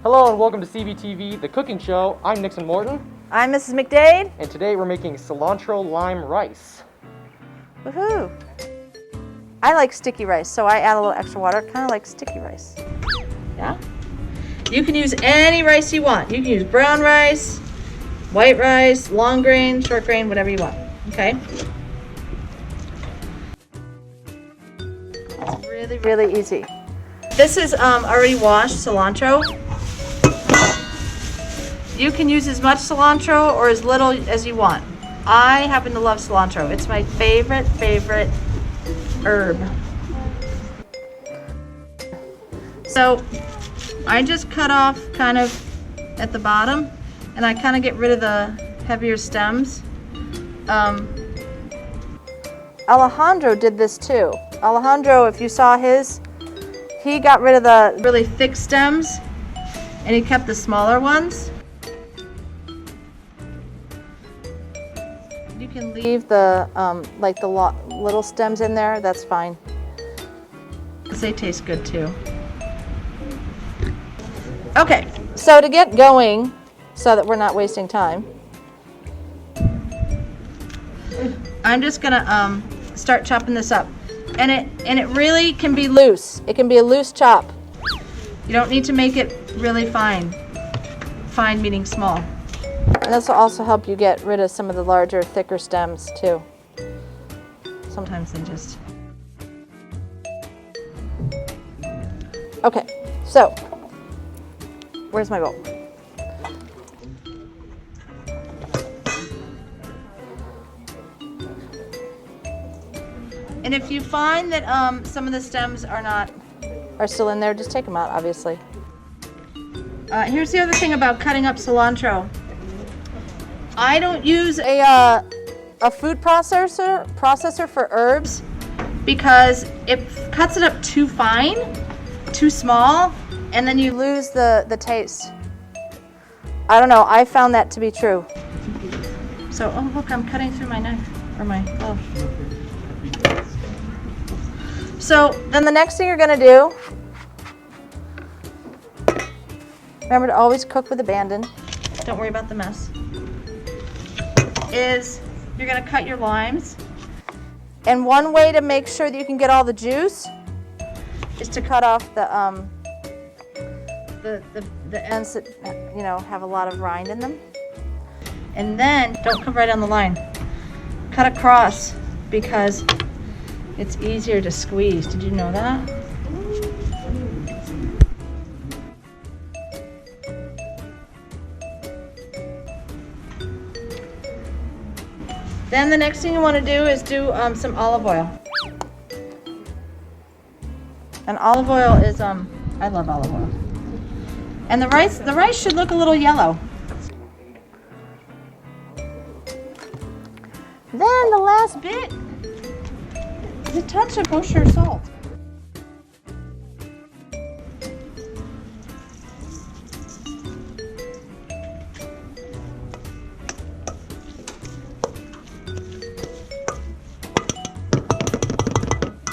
Hello and welcome to CBTV, the cooking show. I'm Nixon Morton. I'm Mrs. McDade. And today we're making cilantro lime rice. Woohoo! I like sticky rice, so I add a little extra water. Kind of like sticky rice. Yeah? You can use any rice you want. You can use brown rice, white rice, long grain, short grain, whatever you want. Okay? It's really, really easy. This is already washed cilantro. You can use as much cilantro or as little as you want. I happen to love cilantro. It's my favorite herb. So I just cut off kind of at the bottom, and I kind of get rid of the heavier stems. Alejandro did this too. Alejandro, if you saw his, he got rid of the Really thick stems, and he kept the smaller ones. You can leave the like the little stems in there. That's fine. because they taste good too. Okay, So to get going, so that we're not wasting time, I'm just gonna start chopping this up, and it really can be loose. It can be a loose chop. You don't need to make it really fine. Fine meaning small. And this will also help you get rid of some of the larger, thicker stems too. Sometimes they just. Okay, so where's my bowl? And if you find that some of the stems Are still in there, just take them out, obviously. here's the other thing about cutting up cilantro. I don't use A food processor for herbs. because it cuts it up too fine, too small, and then you Lose the taste. I don't know, I found that to be true. So, oh look, I'm cutting through my knife or my glove. So Then the next thing you're gonna do, remember to always cook with abandon. don't worry about the mess. Is you're gonna cut your limes. And one way to make sure that you can get all the juice is to cut off the ends that have a lot of rind in them. And then don't come right on the line. Cut across because it's easier to squeeze. Did you know that? Then the next thing you want to do is do some olive oil. And olive oil is I love olive oil. And the rice should look a little yellow. Then the last bit is a touch of kosher salt.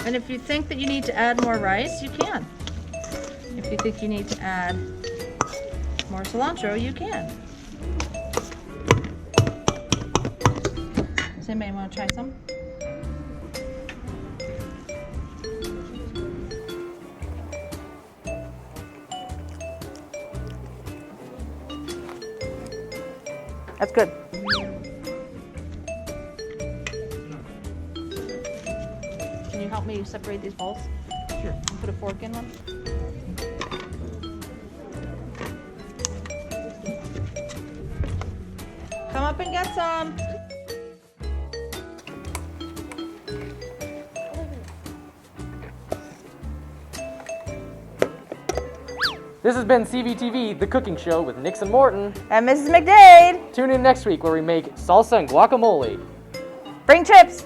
And if you think that you need to add more rice, you can. If you think you need to add more cilantro, you can. Does anybody want to try some? That's good. Can you help me separate these bowls? Sure. And put a fork in them? Come up and get some. This has been CBTV, the cooking show with Nixon Morton. And Mrs. McDade, Tune in next week where we make salsa and guacamole. bring chips.